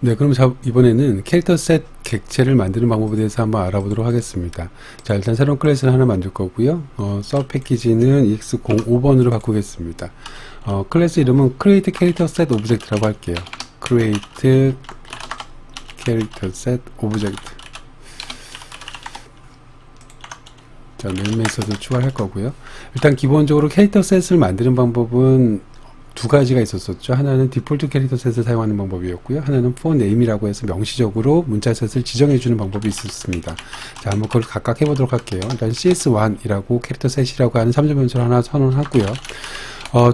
네, 그럼 이번에는 캐릭터 셋 객체를 만드는 방법에 대해서 한번 알아보도록 하겠습니다. 자, 일단 새로운 클래스를 하나 만들 거고요. 서 패키지는 EX05번으로 바꾸겠습니다. 클래스 이름은 Create Character Set Object라고 할게요. Create Character Set Object. 자, 메인 메서드 추가할 거고요. 일단 기본적으로 캐릭터 셋을 만드는 방법은 두 가지가 있었었죠. 하나는 디폴트 캐릭터 셋을 사용하는 방법이었고요. 하나는 for name이라고 해서 명시적으로 문자 셋을 지정해주는 방법이 있었습니다. 자, 한번 그걸 각각 해보도록 할게요. 일단 cs1이라고 캐릭터 셋이라고 하는 3점 변수를 하나 선언하고요.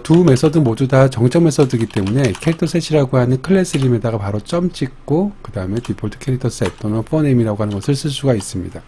두 메서드 모두 다 정적 메서드이기 때문에 캐릭터 셋이라고 하는 클래스 이름에다가 바로 점 찍고 그 다음에 디폴트 캐릭터 셋 또는 for name이라고 하는 것을 쓸 수가 있습니다.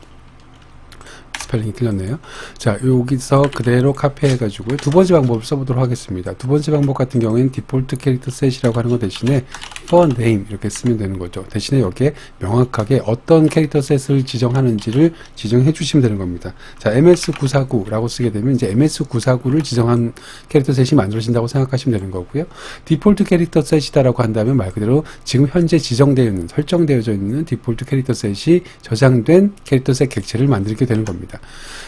스펠링이 틀렸네요. 자, 여기서 그대로 카피해가지고 두 번째 방법을 써보도록 하겠습니다. 두 번째 방법 같은 경우에는 디폴트 캐릭터 셋이라고 하는 것 대신에 for name 이렇게 쓰면 되는 거죠. 대신에 여기에 명확하게 어떤 캐릭터 셋을 지정하는지를 지정해 주시면 되는 겁니다. 자, ms949라고 쓰게 되면 이제 ms949를 지정한 캐릭터 셋이 만들어진다고 생각하시면 되는 거고요. 디폴트 캐릭터 셋이다라고 한다면 말 그대로 지금 현재 지정되어 있는, 설정되어져 있는 디폴트 캐릭터 셋이 저장된 캐릭터 셋 객체를 만들게 되는 겁니다.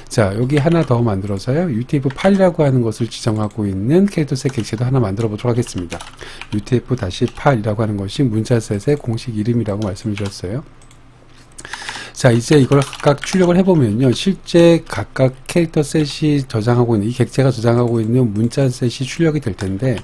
자, 여기 하나 더 만들어서요. UTF-8이라고 하는 것을 지정하고 있는 캐릭터 셋 객체도 하나 만들어 보도록 하겠습니다. UTF-8이라고 하는 것이 문자셋의 공식 이름이라고 말씀을 드렸어요. 자, 이제 이걸 각각 출력을 해보면요. 실제 각각 캐릭터 셋이 저장하고 있는, 이 객체가 저장하고 있는 문자 셋이 출력이 될 텐데,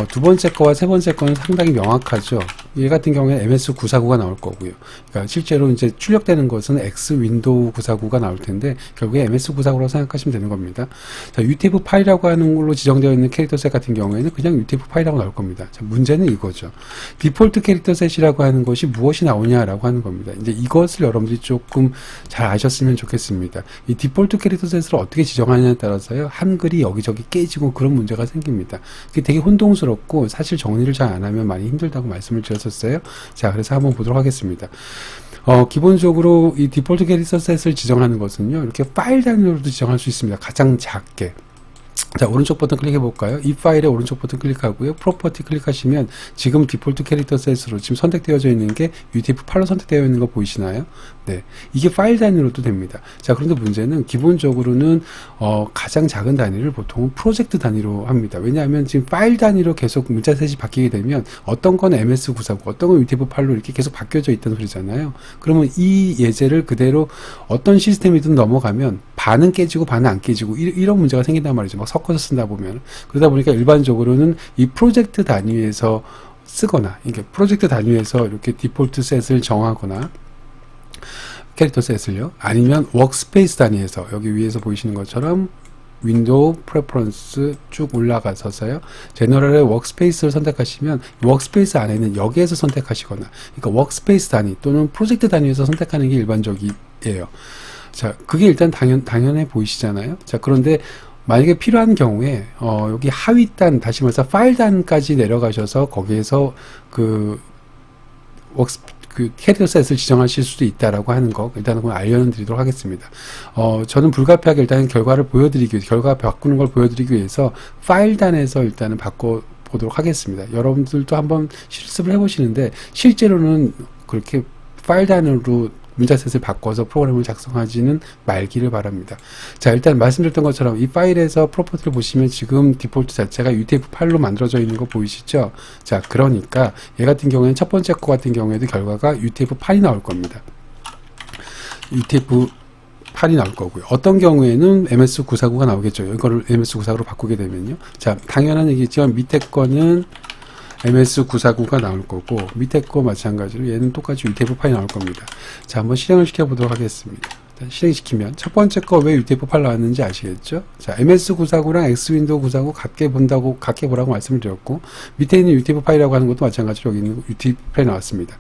두 번째 거와 세 번째 거는 상당히 명확하죠. 얘 같은 경우에 MS949가 나올 거고요. 그러니까 실제로 이제 출력되는 것은 X 윈도우 949가 나올 텐데, 결국에 MS949라고 생각하시면 되는 겁니다. 자, UTF-8이라고 하는 걸로 지정되어 있는 캐릭터 셋 같은 경우에는 그냥 UTF-8이라고 나올 겁니다. 자, 문제는 이거죠. 디폴트 캐릭터 셋이라고 하는 것이 무엇이 나오냐라고 하는 겁니다. 이제 이것을 여러분들이 조금 잘 아셨으면 좋겠습니다. 이 디폴트 캐릭터 셋을 어떻게 지정하느냐에 따라서요, 한글이 여기저기 깨지고 그런 문제가 생깁니다. 그게 되게 혼동스럽고 사실 정리를 잘 안 하면 많이 힘들다고 말씀을 드렸었어요. 자, 그래서 한번 보도록 하겠습니다. 기본적으로 이 디폴트 캐릭터 셋을 지정하는 것은요, 이렇게 파일 단위로도 지정할 수 있습니다. 가장 작게. 자, 오른쪽 버튼 클릭해 볼까요? 이 파일에 오른쪽 버튼 클릭하고요. 프로퍼티 클릭하시면 지금 디폴트 캐릭터 셋으로 지금 선택되어져 있는 게 UTF-8로 선택되어 있는 거 보이시나요? 네. 이게 파일 단위로도 됩니다. 자, 그런데 문제는 기본적으로는 가장 작은 단위를 보통 프로젝트 단위로 합니다. 왜냐하면 지금 파일 단위로 계속 문자 셋이 바뀌게 되면 어떤 건 MS949, 어떤 건 UTF-8로 이렇게 계속 바뀌어져 있다는 소리잖아요. 그러면 이 예제를 그대로 어떤 시스템이든 넘어가면 반은 깨지고 반은 안 깨지고 이런 문제가 생긴단 말이죠. 막 섞어서 쓴다 보면. 그러다 보니까 일반적으로는 이 프로젝트 단위에서 쓰거나, 이게 프로젝트 단위에서 이렇게 디폴트 셋을 정하거나, 캐릭터 셋을요, 아니면 워크스페이스 단위에서 여기 위에서 보이시는 것처럼 윈도우 프레퍼런스 쭉 올라가서요, 제너럴의 워크스페이스를 선택하시면 워크스페이스 안에는 여기에서 선택하시거나, 그러니까 워크스페이스 단위 또는 프로젝트 단위에서 선택하는 게 일반적이에요. 자, 그게 일단 당연해 보이시잖아요. 자, 그런데 만약에 필요한 경우에 여기 하위단, 다시 말해서 파일단까지 내려가셔서 거기에서 그 캐릭터 셋을 지정하실 수도 있다라고 하는 거, 일단은 그걸 알려드리도록 하겠습니다. 저는 불가피하게 일단 결과를 보여드리기 위해서, 결과 바꾸는 걸 보여드리기 위해서 파일단에서 일단은 바꿔보도록 하겠습니다. 여러분들도 한번 실습을 해보시는데, 실제로는 그렇게 파일단으로 문자셋을 바꿔서 프로그램을 작성하지는 말기를 바랍니다. 자, 일단 말씀드렸던 것처럼 이 파일에서 프로퍼티를 보시면 지금 디폴트 자체가 UTF-8로 만들어져 있는 거 보이시죠? 자, 그러니까 얘 같은 경우에는 첫 번째 거 같은 경우에도 결과가 UTF-8이 나올 겁니다. UTF-8이 나올 거고요. 어떤 경우에는 MS949가 나오겠죠. 이거를 MS949로 바꾸게 되면요. 자, 당연한 얘기지만 밑에 거는 MS949가 나올 거고, 밑에 거 마찬가지로 얘는 똑같이 UTF-8이 나올 겁니다. 자, 한번 실행을 시켜보도록 하겠습니다. 실행시키면 첫 번째 거 왜 UTF-8 나왔는지 아시겠죠? 자, MS949랑 X윈도우 949 같게 보라고 말씀을 드렸고, 밑에 있는 UTF-8이라고 하는 것도 마찬가지로 여기 있는 UTF-8이 나왔습니다.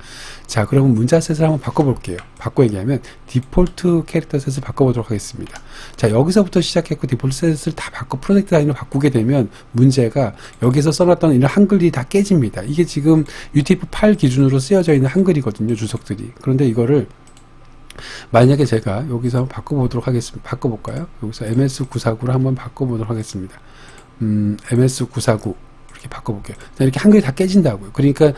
자, 그러면 문자셋을 한번 바꿔볼게요. 바꿔 얘기하면 디폴트 캐릭터 셋을 바꿔보도록 하겠습니다. 자, 여기서부터 시작했고 디폴트 셋을 다 프로젝트 단위로 바꾸게 되면 문제가 여기서 써놨던 이런 한글이 다 깨집니다. 이게 지금 UTF-8 기준으로 쓰여져 있는 한글이거든요, 주석들이. 그런데 이거를 만약에 제가 여기서 바꿔보도록 하겠습니다. 바꿔볼까요? 여기서 MS949를 한번 바꿔보도록 하겠습니다. MS949 이렇게 바꿔볼게요. 자, 이렇게 한글이 다 깨진다고요. 그러니까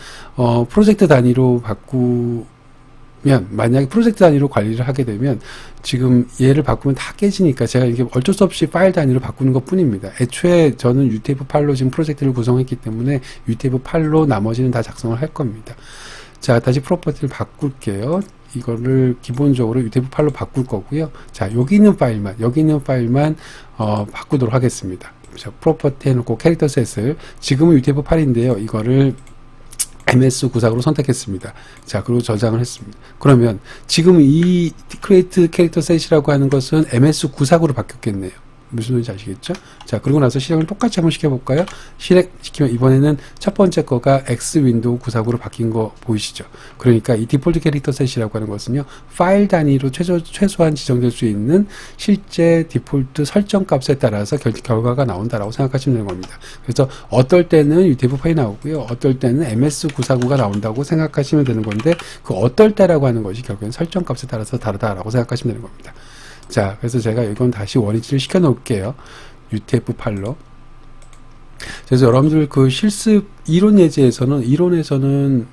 프로젝트 단위로 바꾸면, 만약에 프로젝트 단위로 관리를 하게 되면 지금 얘를 바꾸면 다 깨지니까 제가 이게 어쩔 수 없이 파일 단위로 바꾸는 것 뿐입니다. 애초에 저는 UTF-8로 지금 프로젝트를 구성했기 때문에 UTF-8로 나머지는 다 작성을 할 겁니다. 자, 다시 프로퍼티를 바꿀게요. 이거를 기본적으로 UTF-8로 바꿀 거고요. 자, 여기 있는 파일만 바꾸도록 하겠습니다. 자, 프로퍼티 해놓고 캐릭터 셋을, 지금은 UTF-8인데요. 이거를 MS94로 선택했습니다. 자, 그리고 저장을 했습니다. 그러면 지금 이 create 캐릭터 셋이라고 하는 것은 MS94로 바뀌었겠네요. 무슨 소리인지 아시겠죠? 자, 그리고 나서 실행을 똑같이 한번 시켜볼까요? 실행시키면 이번에는 첫 번째 거가 X 윈도우 949로 바뀐 거 보이시죠? 그러니까 이 디폴트 캐릭터 셋이라고 하는 것은요, 파일 단위로 최소한 지정될 수 있는 실제 디폴트 설정 값에 따라서 결과가 나온다라고 생각하시면 되는 겁니다. 그래서 어떨 때는 UTF-8이 나오고요, 어떨 때는 MS949가 나온다고 생각하시면 되는 건데, 그 어떨 때라고 하는 것이 결국엔 설정 값에 따라서 다르다라고 생각하시면 되는 겁니다. 자, 그래서 제가 이건 다시 원위치를 시켜 놓을게요. UTF-8로. 그래서 여러분들 그 실습 이론에서는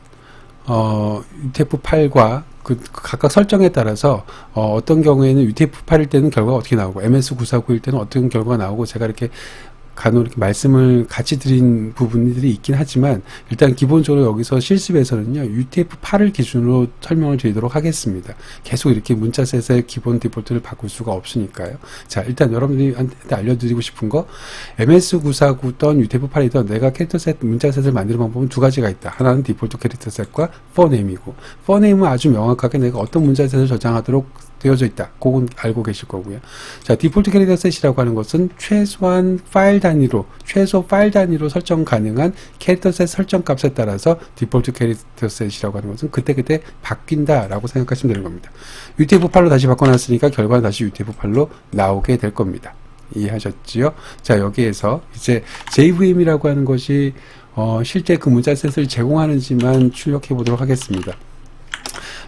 UTF-8과 그 각각 설정에 따라서 어떤 경우에는 UTF-8일 때는 결과가 어떻게 나오고 MS949일 때는 어떤 결과가 나오고, 제가 이렇게 간혹 이렇게 말씀을 같이 드린 부분들이 있긴 하지만, 일단 기본적으로 여기서 실습에서는요, UTF-8을 기준으로 설명을 드리도록 하겠습니다. 계속 이렇게 문자셋의 기본 디폴트를 바꿀 수가 없으니까요. 자, 일단 여러분들한테 알려드리고 싶은 거, MS949던 UTF-8이던 내가 캐릭터셋, 문자셋을 만드는 방법은 두 가지가 있다. 하나는 디폴트 캐릭터셋과 포네임이고, 포네임은 아주 명확하게 내가 어떤 문자셋을 저장하도록 되어져 있다. 그건 알고 계실 거고요. 자, 디폴트 캐릭터 셋이라고 하는 것은 최소 파일 단위로 설정 가능한 캐릭터 셋 설정 값에 따라서 디폴트 캐릭터 셋이라고 하는 것은 그때그때 바뀐다라고 생각하시면 되는 겁니다. UTF-8로 다시 바꿔놨으니까 결과는 다시 UTF-8로 나오게 될 겁니다. 이해하셨지요? 자, 여기에서 이제 JVM이라고 하는 것이 실제 그 문자셋을 제공하는지만 출력해 보도록 하겠습니다.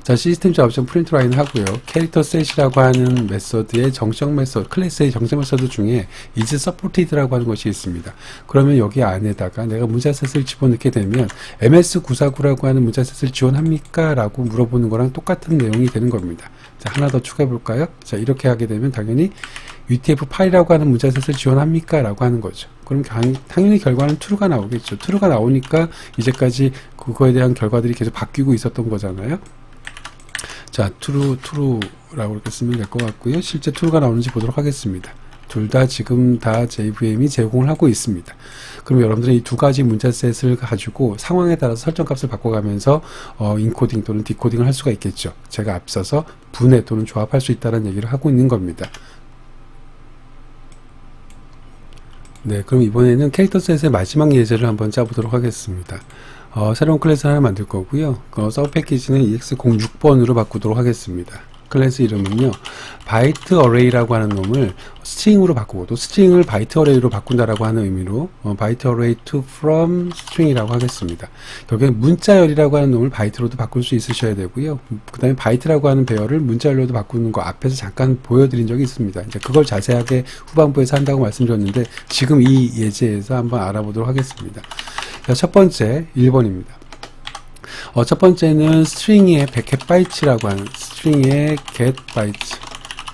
자, 시스템.out 프린트 라인 하고요. 캐릭터 셋이라고 하는 메서드의 정적 메서드, 클래스의 정적 메서드 중에 is supported라고 하는 것이 있습니다. 그러면 여기 안에다가 내가 문자셋을 집어넣게 되면 MS949라고 하는 문자셋을 지원합니까? 라고 물어보는 거랑 똑같은 내용이 되는 겁니다. 자, 하나 더 추가해 볼까요? 자, 이렇게 하게 되면 당연히 UTF-8이라고 하는 문자셋을 지원합니까? 라고 하는 거죠. 그럼 당연히 결과는 true가 나오겠죠. true가 나오니까 이제까지 그거에 대한 결과들이 계속 바뀌고 있었던 거잖아요. 자, true라고 이렇게 쓰면 될 것 같고요. 실제 true가 나오는지 보도록 하겠습니다. 둘 다 지금 다 JVM이 제공을 하고 있습니다. 그럼 여러분들은 이 두 가지 문자셋을 가지고 상황에 따라서 설정값을 바꿔가면서 인코딩 또는 디코딩을 할 수가 있겠죠. 제가 앞서서 분해 또는 조합할 수 있다는 얘기를 하고 있는 겁니다. 네, 그럼 이번에는 캐릭터 셋의 마지막 예제를 한번 짜보도록 하겠습니다. 새로운 클래스 하나 만들 거고요. 서브 패키지는 EX06번으로 바꾸도록 하겠습니다. 클래스 이름은요, 바이트 어레이라고 하는 놈을 스트링으로 바꾸고, 또 스트링을 바이트 어레이로 바꾼다라고 하는 의미로 바이트 어레이 to from string이라고 하겠습니다. 결국엔 문자열이라고 하는 놈을 바이트로도 바꿀 수 있으셔야 되고요. 그 다음에 바이트라고 하는 배열을 문자열로도 바꾸는 거 앞에서 잠깐 보여드린 적이 있습니다. 이제 그걸 자세하게 후반부에서 한다고 말씀드렸는데, 지금 이 예제에서 한번 알아보도록 하겠습니다. 자, 첫 번째 1번입니다. 첫 번째는 스트링의 getBytes라고 하는 스트링의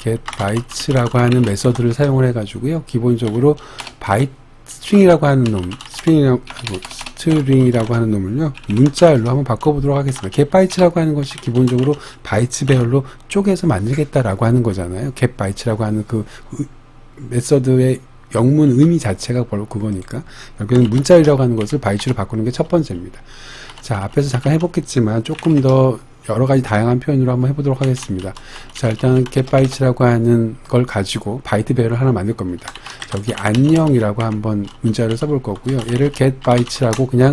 getBytes라고 하는 메서드를 사용을 해가지고요. 기본적으로 스트링이라고 하는 놈을요, 문자열로 한번 바꿔보도록 하겠습니다. getBytes라고 하는 것이 기본적으로 바이트 배열로 쪼개서 만들겠다라고 하는 거잖아요. getBytes라고 하는 그 메서드의 영문 의미 자체가 바로 그거니까, 여기는 문자열이라고 하는 것을 바이트로 바꾸는 게 첫 번째입니다. 자, 앞에서 잠깐 해봤겠지만 조금 더 여러 가지 다양한 표현으로 한번 해보도록 하겠습니다. 자, 일단 getBytes라고 하는 걸 가지고 바이트 배열을 하나 만들 겁니다. 저기 안녕이라고 한번 문자를 써볼 거고요. 얘를 getBytes라고 그냥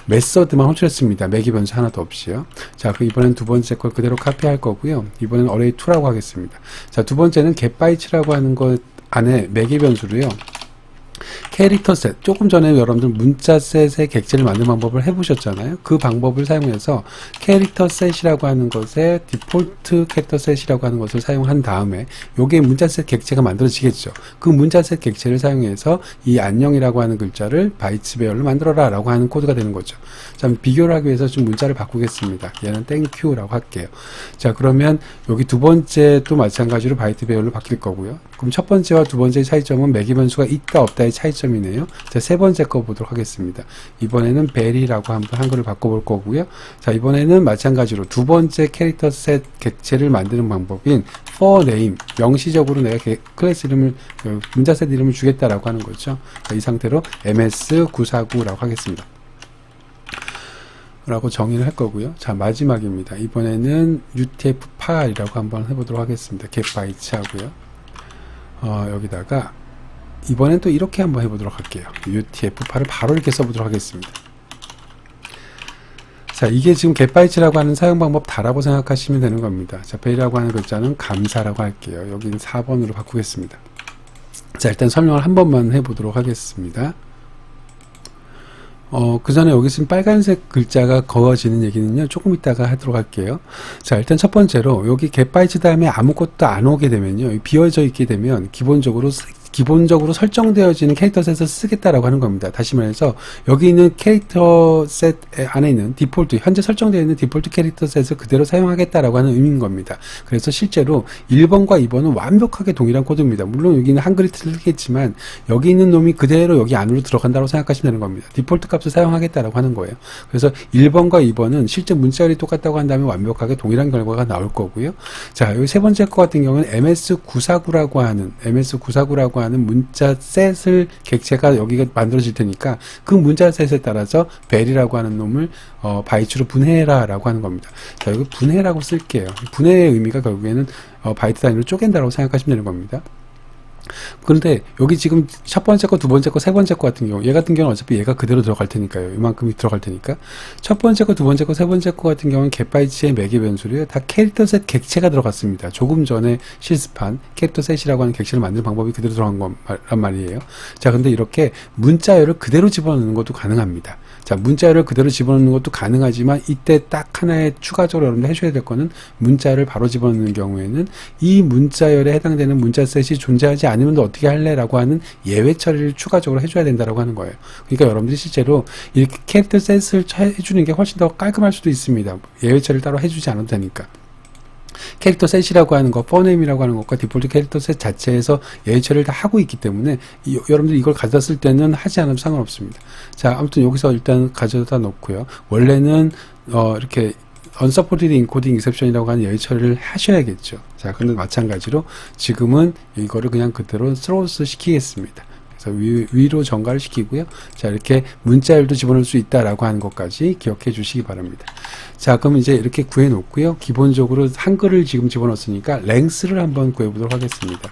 메서드만 호출했습니다. 매기 변수 하나도 없이요. 자, 그 이번엔 두 번째 걸 그대로 카피할 거고요. 이번엔 array2라고 하겠습니다. 자, 두 번째는 getBytes라고 하는 것 안에 매기 변수로요, 캐릭터 셋, 조금 전에 여러분들 문자 셋의 객체를 만드는 방법을 해보셨잖아요. 그 방법을 사용해서 캐릭터 셋이라고 하는 것에 디폴트 캐릭터 셋이라고 하는 것을 사용한 다음에 요게 문자 셋 객체가 만들어지겠죠. 그 문자 셋 객체를 사용해서 이 안녕이라고 하는 글자를 바이트 배열로 만들어라 라고 하는 코드가 되는 거죠. 자, 비교를 하기 위해서 좀 문자를 바꾸겠습니다. 얘는 땡큐라고 할게요. 자, 그러면 여기 두 번째도 마찬가지로 바이트 배열로 바뀔 거고요. 그럼 첫 번째와 두 번째의 차이점은 매개 변수가 있다 없다의 차이점이네요. 자, 세 번째 거 보도록 하겠습니다. 이번에는 베리라고 한번 한글을 바꿔볼 거고요. 자, 이번에는 마찬가지로 두 번째 캐릭터 셋 객체를 만드는 방법인 for name, 명시적으로 내가 클래스 이름을, 문자 셋 이름을 주겠다라고 하는 거죠. 자, 이 상태로 ms949라고 하겠습니다. 라고 정의를 할 거고요. 자, 마지막입니다. 이번에는 utf8이라고 한번 해보도록 하겠습니다. getBytes 하고요. 여기다가 이번엔 또 이렇게 한번 해보도록 할게요. utf8을 바로 이렇게 써보도록 하겠습니다. 자, 이게 지금 getBytes라고 하는 사용 방법 다라고 생각하시면 되는 겁니다. 자, 베리라고 하는 글자는 감사라고 할게요. 여기는 4번으로 바꾸겠습니다. 자, 일단 설명을 한 번만 해보도록 하겠습니다. 그 전에 여기 지금 빨간색 글자가 그어지는 얘기는요, 조금 이따가 하도록 할게요. 자, 일단 첫 번째로, 여기 getBytes 다음에 아무것도 안 오게 되면요, 비어져 있게 되면, 기본적으로 설정되어지는 캐릭터 셋을 쓰겠다라고 하는 겁니다. 다시 말해서 여기 있는 캐릭터 셋 안에 있는 디폴트, 현재 설정되어 있는 디폴트 캐릭터 셋을 그대로 사용하겠다라고 하는 의미인 겁니다. 그래서 실제로 1번과 2번은 완벽하게 동일한 코드입니다. 물론 여기는 한글이 틀리겠지만 여기 있는 놈이 그대로 여기 안으로 들어간다고 생각하시면 되는 겁니다. 디폴트 값을 사용하겠다라고 하는 거예요. 그래서 1번과 2번은 실제 문자열이 똑같다고 한다면 완벽하게 동일한 결과가 나올 거고요. 자, 여기 세 번째 거 같은 경우는 ms949라고 하는 문자 셋을 객체가 여기가 만들어질 테니까 그 문자 셋에 따라서 벨이라고 하는 놈을 바이트로 분해해라 라고 하는 겁니다. 자, 여기 분해라고 쓸게요. 분해의 의미가 결국에는 바이트 단위로 쪼갠다라고 생각하시면 되는 겁니다. 그런데 여기 지금 첫 번째 거, 두 번째 거, 세 번째 거 같은 경우, 얘 같은 경우는 어차피 얘가 그대로 들어갈 테니까요. 이만큼이 들어갈 테니까. 첫 번째 거, 두 번째 거, 세 번째 거 같은 경우는 getBytes의 매개 변수로요. 다 캐릭터 셋 객체가 들어갔습니다. 조금 전에 실습한 캐릭터 셋이라고 하는 객체를 만드는 방법이 그대로 들어간 거란 말이에요. 자, 근데 이렇게 문자열을 그대로 집어넣는 것도 가능합니다. 자, 문자열을 그대로 집어넣는 것도 가능하지만 이때 딱 하나의 추가적으로 여러분들 해줘야 될 거는 문자열을 바로 집어넣는 경우에는 이 문자열에 해당되는 문자 셋이 존재하지 않으면 너 어떻게 할래? 라고 하는 예외 처리를 추가적으로 해줘야 된다라고 하는 거예요. 그러니까 여러분들이 실제로 이렇게 캐릭터 셋을 해주는 게 훨씬 더 깔끔할 수도 있습니다. 예외 처리를 따로 해주지 않아도 되니까. 캐릭터 셋이라고 하는 것, 포네임이라고 하는 것과 디폴트 캐릭터 셋 자체에서 예외 처리를 다 하고 있기 때문에 여러분들이 이걸 가져다 쓸 때는 하지 않아도 상관없습니다. 자, 아무튼 여기서 일단 가져다 놓고요. 원래는 이렇게 unsupported encoding exception이라고 하는 예외 처리를 하셔야겠죠. 자, 근데 마찬가지로 지금은 이거를 그냥 그대로 throws 시키겠습니다. 그래서 위로 전가를 시키고요. 자, 이렇게 문자열도 집어넣을 수 있다라고 하는 것까지 기억해 주시기 바랍니다. 자, 그럼 이제 이렇게 구해 놓고요. 기본적으로 한글을 지금 집어넣었으니까 length를 한번 구해 보도록 하겠습니다.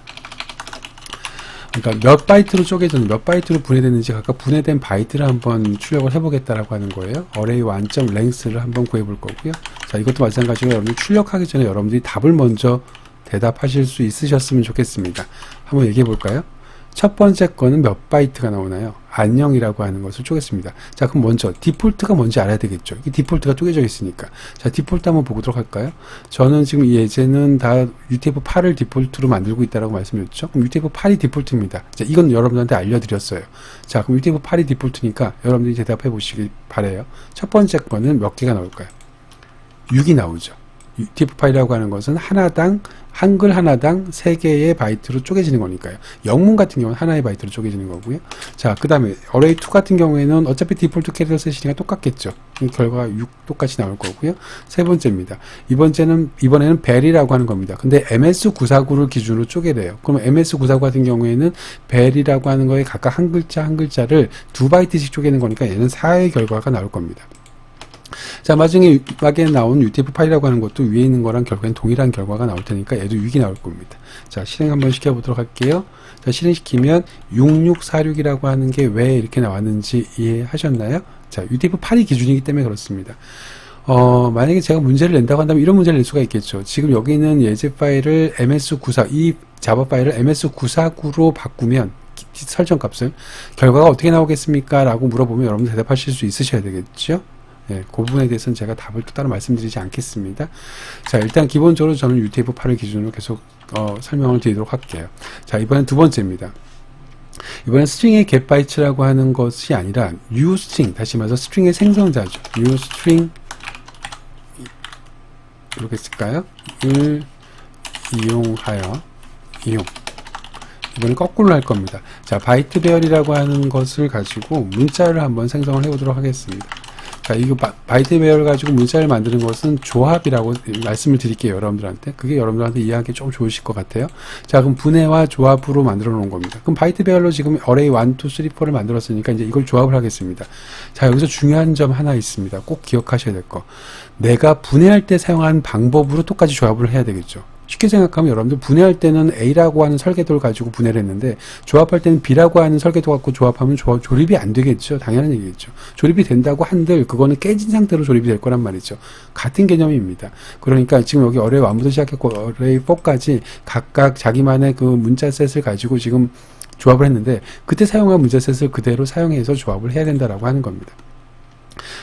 그러니까 몇 바이트로 쪼개졌는지, 몇 바이트로 분해됐는지 각각 분해된 바이트를 한번 출력을 해보겠다라고 하는 거예요. array1.length를 한번 구해볼 거고요. 자, 이것도 마찬가지로 여러분들 출력하기 전에 여러분들이 답을 먼저 대답하실 수 있으셨으면 좋겠습니다. 한번 얘기해 볼까요? 첫 번째 거는 몇 바이트가 나오나요? 안녕이라고 하는 것을 쪼갰습니다. 자, 그럼 먼저 디폴트가 뭔지 알아야 되겠죠. 이 디폴트가 쪼개져 있으니까. 자, 디폴트 한번 보도록 할까요? 저는 지금 이 예제는 다 utf8을 디폴트로 만들고 있다고 말씀드렸죠. 그럼 utf8이 디폴트입니다. 자, 이건 여러분들한테 알려드렸어요. 자, 그럼 utf8이 디폴트니까 여러분들이 대답해 보시기 바래요. 첫 번째 거는 몇 개가 나올까요? 6이 나오죠. utf8이라고 하는 것은 한글 하나당 3개의 바이트로 쪼개지는 거니까요. 영문 같은 경우는 하나의 바이트로 쪼개지는 거고요. 자, 그 다음에 array2 같은 경우에는 어차피 디폴트 캐릭터 셋이니까 똑같겠죠. 결과가 6 똑같이 나올 거고요. 세 번째입니다. 이번에는 벨이라고 하는 겁니다. 근데 ms949를 기준으로 쪼개래요. 그럼 ms949 같은 경우에는 벨이라고 하는 거에 각각 한 글자 한 글자를 2바이트씩 쪼개는 거니까 얘는 4의 결과가 나올 겁니다. 자, 마지막에 나온 utf8이라고 하는 것도 위에 있는 거랑 결국엔 동일한 결과가 나올 테니까 얘도 6이 나올 겁니다. 자, 실행 한번 시켜보도록 할게요. 자, 실행시키면 6646이라고 하는 게 왜 이렇게 나왔는지 이해하셨나요? 자, utf8이 기준이기 때문에 그렇습니다. 만약에 제가 문제를 낸다고 한다면 이런 문제를 낼 수가 있겠죠. 지금 여기 있는 예제 파일을 ms94, 이 자바 파일을 ms949로 바꾸면 설정값을 결과가 어떻게 나오겠습니까? 라고 물어보면 여러분들 대답하실 수 있으셔야 되겠죠? 예, 그 부분에 대해서는 제가 답을 또 따로 말씀드리지 않겠습니다. 자, 일단 기본적으로 저는 UTF-8을 기준으로 계속 설명을 드리도록 할게요. 자, 이번엔 두 번째입니다. 이번엔 스트링의 getBytes라고 하는 것이 아니라 uString, 다시 말해서 스트링의 생성자죠. uString 이렇게 쓸까요? 을 이용하여 이번엔 거꾸로 할 겁니다. 자, 바이트 배열이라고 하는 것을 가지고 문자를 한번 생성을 해보도록 하겠습니다. 자, 이거 바이트 배열 가지고 문자를 만드는 것은 조합이라고 말씀을 드릴게요, 여러분들한테. 그게 여러분들한테 이해하기 좀 좋으실 것 같아요. 자, 그럼 분해와 조합으로 만들어 놓은 겁니다. 그럼 바이트 배열로 지금 array 1, 2, 3, 4를 만들었으니까 이제 이걸 조합을 하겠습니다. 자, 여기서 중요한 점 하나 있습니다. 꼭 기억하셔야 될 거. 내가 분해할 때 사용한 방법으로 똑같이 조합을 해야 되겠죠. 쉽게 생각하면 여러분들 분해할 때는 A라고 하는 설계도를 가지고 분해를 했는데 조합할 때는 B라고 하는 설계도 갖고 조합하면 조립이 안 되겠죠. 당연한 얘기겠죠. 조립이 된다고 한들 그거는 깨진 상태로 조립이 될 거란 말이죠. 같은 개념입니다. 그러니까 지금 여기 array 1부터 시작했고 array 4까지 각각 자기만의 그 문자셋을 가지고 지금 조합을 했는데 그때 사용한 문자셋을 그대로 사용해서 조합을 해야 된다라고 하는 겁니다.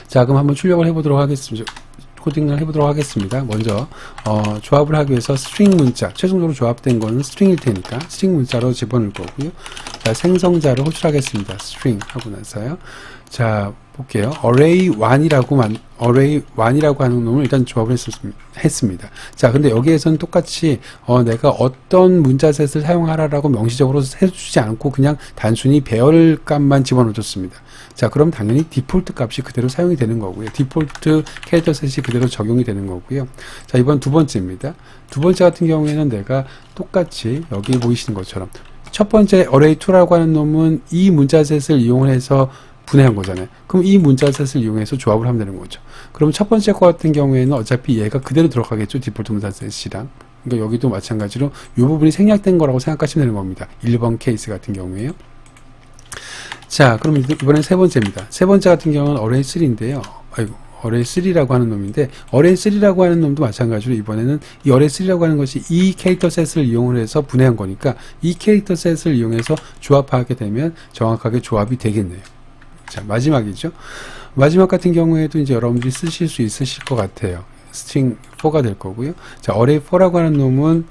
자, 그럼 한번 출력을 해보도록 하겠습니다. 코딩을 해보도록 하겠습니다. 먼저 조합을 하기 위해서 스트링 문자, 최종적으로 조합된 거는 스트링일 테니까 스트링 문자로 집어넣을 거고요. 자, 생성자를 호출하겠습니다. 스트링 하고 나서요. 자, 볼게요. array 1이라고 하는 놈을 일단 조합을 했습니다. 자, 근데 여기에서는 똑같이 내가 어떤 문자셋을 사용하라라고 명시적으로 해주지 않고 그냥 단순히 배열값만 집어넣어줬습니다. 자, 그럼 당연히 디폴트 값이 그대로 사용이 되는 거고요. 디폴트 캐릭터 셋이 그대로 적용이 되는 거고요. 자, 이번 두 번째입니다. 두 번째 같은 경우에는 내가 똑같이 여기 보이시는 것처럼 첫 번째 array2라고 하는 놈은 이 문자셋을 이용해서 분해한 거잖아요. 그럼 이 문자셋을 이용해서 조합을 하면 되는 거죠. 그럼 첫 번째 거 같은 경우에는 어차피 얘가 그대로 들어가겠죠. 디폴트 문자셋이랑. 그러니까 여기도 마찬가지로 이 부분이 생략된 거라고 생각하시면 되는 겁니다. 1번 케이스 같은 경우에요. 자, 그럼 이번엔 세 번째입니다. 세 번째 같은 경우는 array3인데요. array3라고 하는 놈인데 array3라고 하는 놈도 마찬가지로 이번에는 이 array3라고 하는 것이 이 캐릭터 셋을 이용을 해서 분해한 거니까 이 캐릭터 셋을 이용해서 조합하게 되면 정확하게 조합이 되겠네요. 자, 마지막이죠. 마지막 같은 경우에도 이제 여러분들이 쓰실 수 있으실 것 같아요. string 4가 될 거고요. 자, array4라고 하는 놈은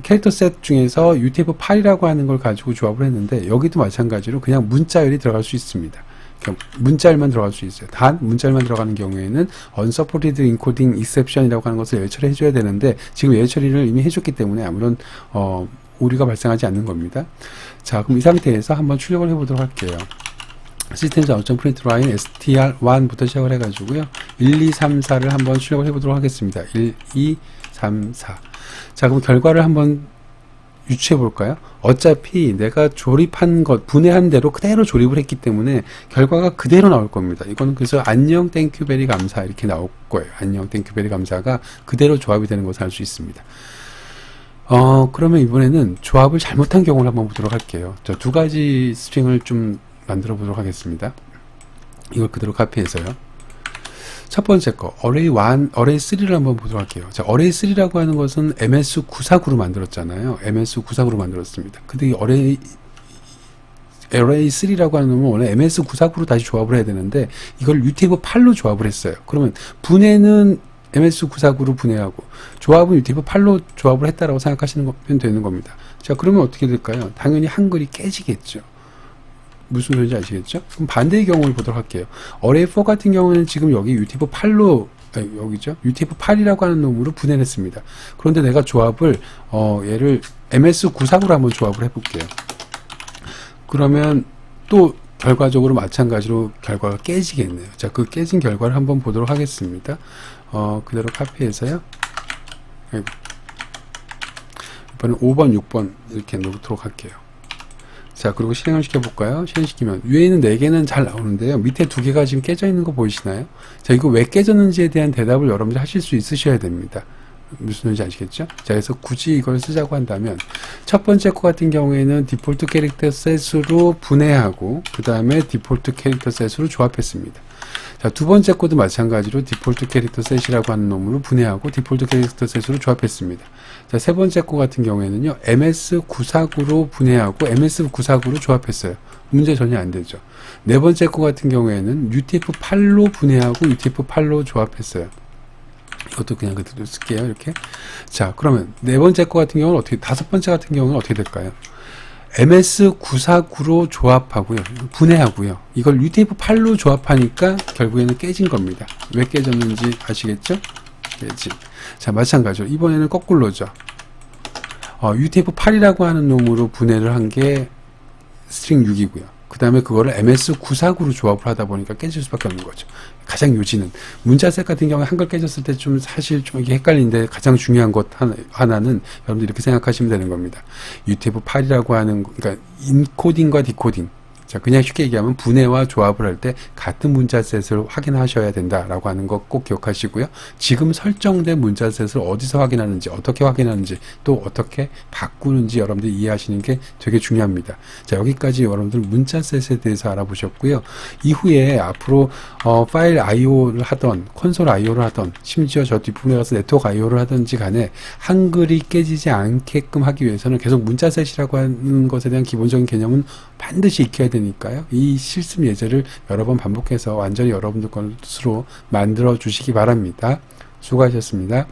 캐릭터 셋 중에서 UTF-8이라고 하는 걸 가지고 조합을 했는데 여기도 마찬가지로 그냥 문자열이 들어갈 수 있습니다. 문자열만 들어갈 수 있어요. 단 문자열만 들어가는 경우에는 unsupported encoding exception이라고 하는 것을 예외 처리해 줘야 되는데 지금 예외 처리를 이미 해줬기 때문에 아무런 오류가 발생하지 않는 겁니다. 자, 그럼 이 상태에서 한번 출력을 해보도록 할게요. system.out.println str1부터 시작을 해가지고요. 1, 2, 3, 4를 한번 출력을 해보도록 하겠습니다. 1, 2, 3, 4. 자, 그럼 결과를 한번 유추해 볼까요? 어차피 내가 조립한 것, 분해한 대로 그대로 조립을 했기 때문에 결과가 그대로 나올 겁니다. 이거는 그래서 안녕 땡큐 베리 감사 이렇게 나올 거예요. 안녕 땡큐 베리 감사가 그대로 조합이 되는 것을 알 수 있습니다. 그러면 이번에는 조합을 잘못한 경우를 한번 보도록 할게요. 저 두 가지 스트링을 좀 만들어 보도록 하겠습니다. 이걸 그대로 카피해서요. 첫 번째 거, array3를 한번 보도록 할게요. 자, array3라고 하는 것은 ms949로 만들었잖아요. ms949로 만들었습니다. 근데 이 array3라고 하는 놈은 원래 ms949로 다시 조합을 해야 되는데, 이걸 UTF-8로 조합을 했어요. 그러면 분해는 ms949로 분해하고, 조합은 UTF-8로 조합을 했다라고 생각하시는 거면 되는 겁니다. 자, 그러면 어떻게 될까요? 당연히 한글이 깨지겠죠. 무슨 소리인지 아시겠죠? 그럼 반대의 경우를 보도록 할게요. array4 같은 경우는 지금 여기 UTF-8로 여기죠. UTF-8이라고 하는 놈으로 분해를 했습니다. 그런데 내가 조합을 얘를 ms949로 한번 조합을 해볼게요. 그러면 또 결과적으로 마찬가지로 결과가 깨지겠네요. 자, 그 깨진 결과를 한번 보도록 하겠습니다. 그대로 카피해서요. 이번엔 5번, 6번 이렇게 놓도록 할게요. 자, 그리고 실행을 시켜볼까요? 실행시키면 위에 있는 4개는 잘 나오는데요. 밑에 2개가 지금 깨져 있는 거 보이시나요? 자, 이거 왜 깨졌는지에 대한 대답을 여러분들 하실 수 있으셔야 됩니다. 무슨 소리인지 아시겠죠? 자, 그래서 굳이 이걸 쓰자고 한다면 첫 번째 거 같은 경우에는 디폴트 캐릭터 셋으로 분해하고 그 다음에 디폴트 캐릭터 셋으로 조합했습니다. 자, 두 번째 코드 마찬가지로 디폴트 캐릭터 셋이라고 하는 놈으로 분해하고 디폴트 캐릭터 셋으로 조합했습니다. 자, 세 번째 코 같은 경우에는요, MS949로 분해하고 MS949로 조합했어요. 문제 전혀 안 되죠. 네 번째 코 같은 경우에는 UTF-8로 분해하고 UTF-8로 조합했어요. 이것도 그냥 그대로 쓸게요. 이렇게. 자, 그러면 네 번째 거 같은 경우는 어떻게, 다섯 번째 같은 경우는 어떻게 될까요? MS949로 조합하고요. 분해하고요. 이걸 UTF-8로 조합하니까 결국에는 깨진 겁니다. 왜 깨졌는지 아시겠죠? 깨진. 자, 마찬가지로 이번에는 거꾸로죠. UTF-8이라고 하는 놈으로 분해를 한 게 스트링 6이고요. 그 다음에 그거를 MS949로 조합을 하다 보니까 깨질 수밖에 없는 거죠. 가장 요지는 문자셋 같은 경우에 한글 깨졌을 때 좀 사실 좀 이게 헷갈리는데 가장 중요한 것 하나는 여러분들 이렇게 생각하시면 되는 겁니다. UTF-8이라고 하는, 그러니까 인코딩과 디코딩. 자, 그냥 쉽게 얘기하면 분해와 조합을 할 때 같은 문자셋을 확인하셔야 된다라고 하는 거 꼭 기억하시고요. 지금 설정된 문자셋을 어디서 확인하는지, 어떻게 확인하는지, 또 어떻게 바꾸는지 여러분들이 이해하시는 게 되게 중요합니다. 자, 여기까지 여러분들 문자셋에 대해서 알아보셨고요. 이후에 앞으로 파일 IO를 하던, 콘솔 IO를 하던, 심지어 저 뒷부분에 가서 네트워크 IO를 하든지 간에 한글이 깨지지 않게끔 하기 위해서는 계속 문자셋이라고 하는 것에 대한 기본적인 개념은 반드시 익혀야 되니까요. 이 실습 예제를 여러 번 반복해서 완전히 여러분들 것으로 만들어 주시기 바랍니다. 수고하셨습니다.